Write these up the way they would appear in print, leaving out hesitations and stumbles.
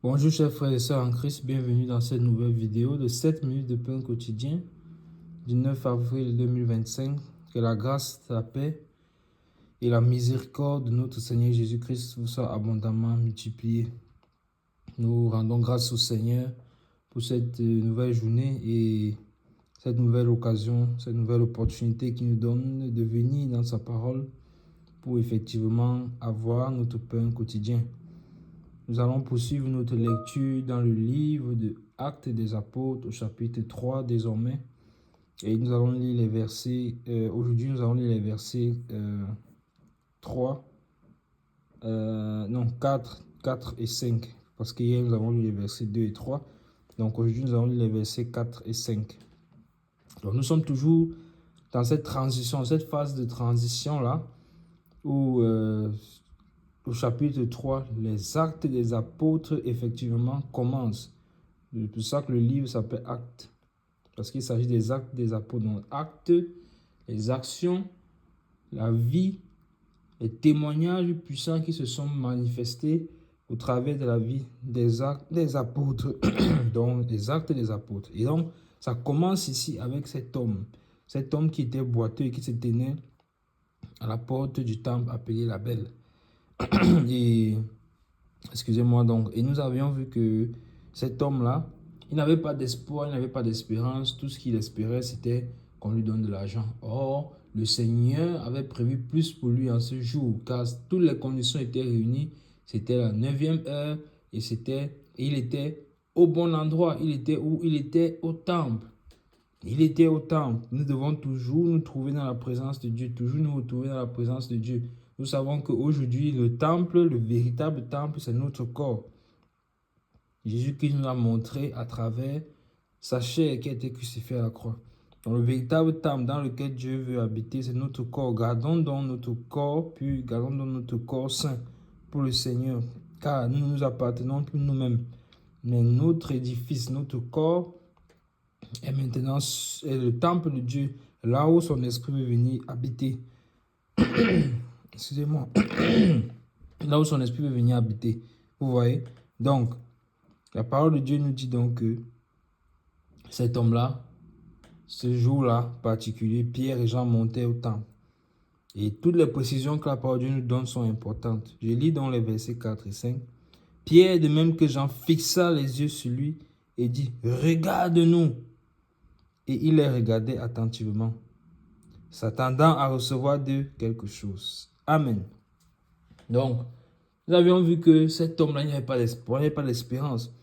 Bonjour chers frères et sœurs en Christ, bienvenue dans cette nouvelle vidéo de 7 minutes de pain quotidien du 9 avril 2025. Que la grâce, la paix et la miséricorde de notre Seigneur Jésus-Christ vous soient abondamment multipliées. Nous rendons grâce au Seigneur pour cette nouvelle journée et cette nouvelle occasion, cette nouvelle opportunité qu'il nous donne de venir dans sa parole pour effectivement avoir notre pain quotidien. Nous allons poursuivre notre lecture dans le livre de Actes des Apôtres au chapitre 3 désormais. Et nous allons lire les versets, aujourd'hui nous allons lire les versets 3, 4 et 5. Parce qu'hier nous avons lu les versets 2 et 3. Donc aujourd'hui nous allons lire les versets 4 et 5. Donc nous sommes toujours dans cette transition, cette phase de transition là, où au chapitre 3, les actes des apôtres effectivement commencent. C'est pour ça que le livre s'appelle Actes. Parce qu'il s'agit des actes des apôtres. Donc, actes, les actions, la vie, les témoignages puissants qui se sont manifestés au travers de la vie des actes des apôtres. Donc, les actes des apôtres. Et donc, ça commence ici avec cet homme. Cet homme qui était boiteux et qui se tenait à la porte du temple appelé la Belle. Et excusez-moi donc, et nous avions vu que cet homme-là, il n'avait pas d'espoir, il n'avait pas d'espérance. Tout ce qu'il espérait, c'était qu'on lui donne de l'argent. Or, le Seigneur avait prévu plus pour lui en ce jour, car toutes les conditions étaient réunies. C'était la 9e heure et il était au bon endroit. Il était où? Il était au temple. Il était au temple. Nous devons toujours nous trouver dans la présence de Dieu, toujours nous retrouver dans la présence de Dieu. Nous savons qu'aujourd'hui, le temple, le véritable temple, c'est notre corps. Jésus-Christ nous a montré à travers sa chair qui a été crucifiée à la croix. Donc, le véritable temple dans lequel Dieu veut habiter, c'est notre corps. Gardons donc notre corps, puis gardons donc notre corps saint pour le Seigneur. Car nous ne nous appartenons plus nous-mêmes. Mais notre édifice, notre corps, est maintenant le temple de Dieu, là où son esprit veut venir habiter. Excusez-moi. Là où son esprit veut venir habiter. Vous voyez? Donc, la parole de Dieu nous dit donc que cet homme-là, ce jour-là particulier, Pierre et Jean montaient au temple. Et toutes les précisions que la parole de Dieu nous donne sont importantes. Je lis dans les versets 4 et 5. Pierre, de même que Jean, fixa les yeux sur lui et dit, « Regarde-nous !» Et il les regardait attentivement, s'attendant à recevoir d'eux quelque chose. Amen. Donc, nous avions vu que cet homme-là, il n'avait pas d'espoir, il n'avait pas d'espérance.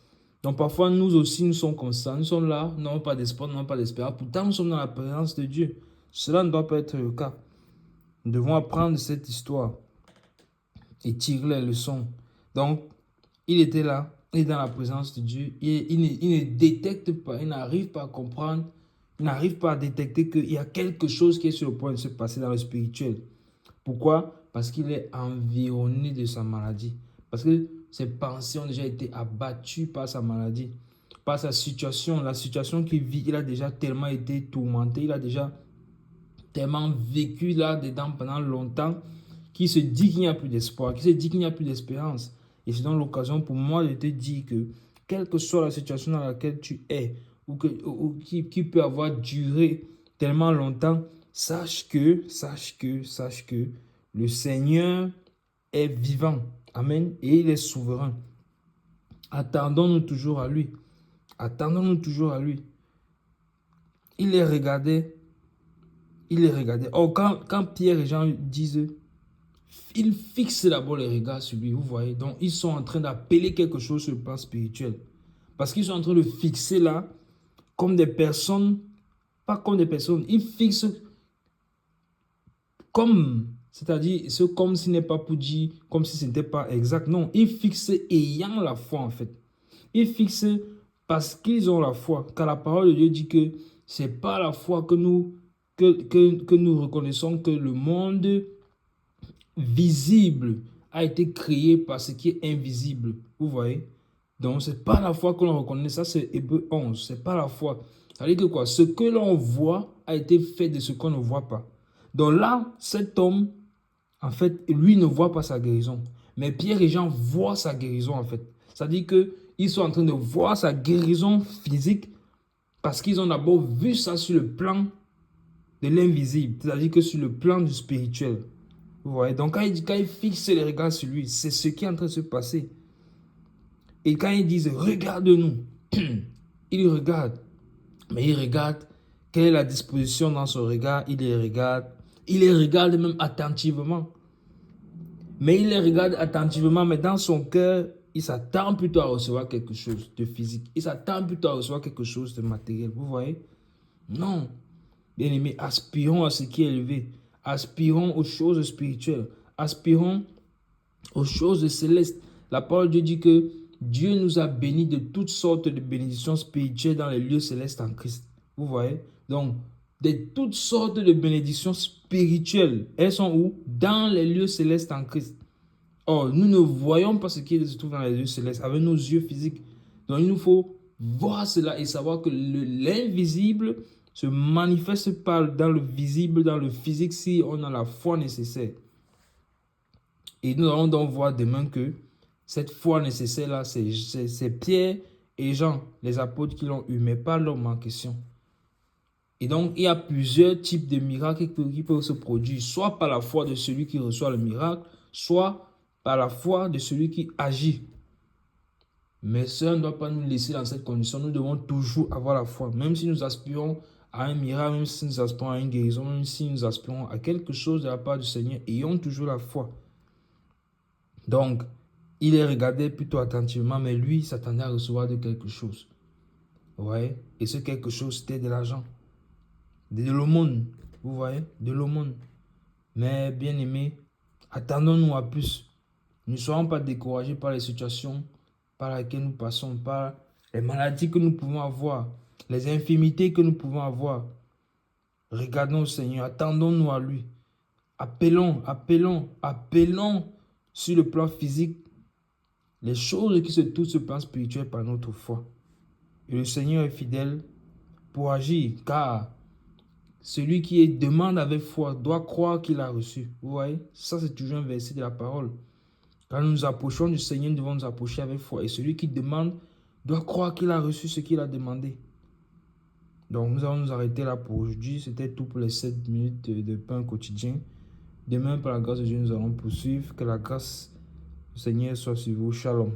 Donc, parfois, nous aussi, nous sommes comme ça. Nous sommes là, nous n'avons pas d'espoir, nous n'avons pas d'espérance. Pourtant, nous sommes dans la présence de Dieu. Cela ne doit pas être le cas. Nous devons apprendre de cette histoire et tirer les leçons. Donc, il était là, il est dans la présence de Dieu. Il ne détecte pas, il n'arrive pas à comprendre, il n'arrive pas à détecter qu'il y a quelque chose qui est sur le point de se passer dans le spirituel. Pourquoi? Parce qu'il est environné de sa maladie. Parce que ses pensées ont déjà été abattues par sa maladie, par sa situation. La situation qu'il vit, il a déjà tellement été tourmenté, il a déjà tellement vécu là-dedans pendant longtemps, qu'il se dit qu'il n'y a plus d'espoir, qu'il se dit qu'il n'y a plus d'espérance. Et c'est donc l'occasion pour moi de te dire que, quelle que soit la situation dans laquelle tu es, ou qui peut avoir duré tellement longtemps, sache que le Seigneur est vivant. Amen. Et il est souverain. Attendons-nous toujours à lui. Attendons-nous toujours à lui. Il les regardait. Oh, quand Pierre et Jean disent, ils fixent d'abord les regards sur lui, vous voyez. Donc, ils sont en train d'appeler quelque chose sur le plan spirituel. Parce qu'ils sont en train de fixer là, comme des personnes, pas comme des personnes, ils fixent comme, c'est-à-dire, c'est comme s'il n'est pas pour dire, comme si ce n'était pas exact. Non, ils fixent ayant la foi en fait. Ils fixent parce qu'ils ont la foi. Car la parole de Dieu dit que c'est pas la foi que nous reconnaissons que le monde visible a été créé par ce qui est invisible. Vous voyez? Donc, ce n'est pas la foi que l'on reconnaît. Ça, c'est Hébreux 11. Ce n'est pas la foi. Ça veut dire que quoi? Ce que l'on voit a été fait de ce qu'on ne voit pas. Donc là, cet homme, en fait, lui ne voit pas sa guérison. Mais Pierre et Jean voient sa guérison, en fait. C'est-à-dire que ils sont en train de voir sa guérison physique parce qu'ils ont d'abord vu ça sur le plan de l'invisible, c'est-à-dire que sur le plan du spirituel. Vous voyez, donc quand ils fixent les regards sur lui, c'est ce qui est en train de se passer. Et quand ils disent regarde-nous, ils regardent, mais ils regardent quelle est la disposition dans son regard, ils les regardent même attentivement. Mais il les regarde attentivement, mais dans son cœur, il s'attend plutôt à recevoir quelque chose de physique. Il s'attend plutôt à recevoir quelque chose de matériel. Vous voyez? Non. Bien aimé, aspirons à ce qui est élevé. Aspirons aux choses spirituelles. Aspirons aux choses célestes. La parole de Dieu dit que Dieu nous a bénis de toutes sortes de bénédictions spirituelles dans les lieux célestes en Christ. Vous voyez? Donc, de toutes sortes de bénédictions spirituelles. Elles sont où? Dans les lieux célestes en Christ. Or, nous ne voyons pas ce qui se trouve dans les lieux célestes avec nos yeux physiques. Donc, il nous faut voir cela et savoir que l'invisible se manifeste pas dans le visible, dans le physique, si on a la foi nécessaire. Et nous allons donc voir demain que cette foi nécessaire-là, c'est Pierre et Jean, les apôtres qui l'ont eu, mais pas l'homme en question. Et donc, il y a plusieurs types de miracles qui peuvent se produire, soit par la foi de celui qui reçoit le miracle, soit par la foi de celui qui agit. Mais cela ne doit pas nous laisser dans cette condition. Nous devons toujours avoir la foi. Même si nous aspirons à un miracle, même si nous aspirons à une guérison, même si nous aspirons à quelque chose de la part du Seigneur, ayons toujours la foi. Donc, il les regardait plutôt attentivement, mais lui, il s'attendait à recevoir de quelque chose. Ouais. Et ce quelque chose, c'était de l'argent. De l'aumône. Vous voyez? De l'aumône. Mais bien aimé, attendons-nous à plus. Ne soyons pas découragés par les situations par lesquelles nous passons, par les maladies que nous pouvons avoir, les infirmités que nous pouvons avoir. Regardons le Seigneur, attendons-nous à lui. Appelons sur le plan physique les choses qui se trouvent sur le plan spirituel par notre foi. Et le Seigneur est fidèle pour agir, car celui qui demande avec foi doit croire qu'il a reçu. Vous voyez, ça c'est toujours un verset de la parole. Quand nous nous approchons du Seigneur, nous devons nous approcher avec foi. Et celui qui demande doit croire qu'il a reçu ce qu'il a demandé. Donc nous allons nous arrêter là pour aujourd'hui. C'était tout pour les 7 minutes de pain quotidien. Demain, par la grâce de Dieu, nous allons poursuivre. Que la grâce du Seigneur soit sur vous. Shalom.